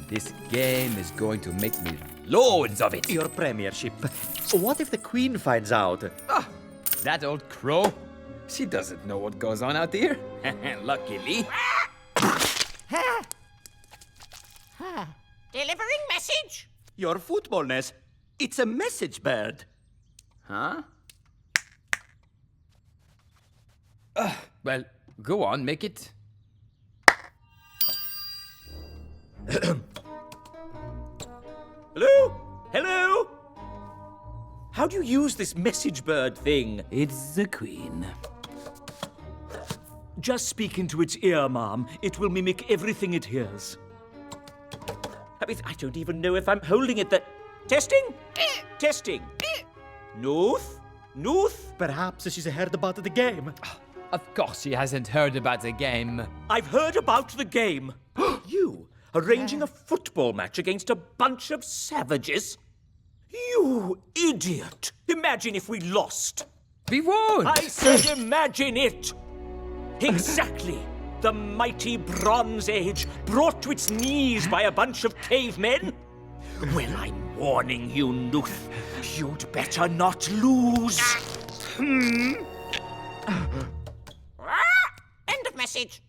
This game is going to make me loads of it. Your premiership. What if the Queen finds out? Ah, that old crow. She doesn't know what goes on out here. Luckily. Delivering message? Your footballness. It's a message bird. Huh? Well, go on, make it. Hello? Hello? How do you use this message bird thing? It's the Queen. Just speak into its ear, Mom. It will mimic everything it hears. I don't even know if I'm holding it. Testing? Testing. North? North? Perhaps she's heard about the game. Of course she hasn't heard about the game. I've heard about the game. You arranging a football match against a bunch of savages? You idiot! Imagine if we lost. We won't! I said imagine it! Exactly! The mighty Bronze Age brought to its knees by a bunch of cavemen? Well, I'm warning you, Nuth. You'd better not lose. End of message.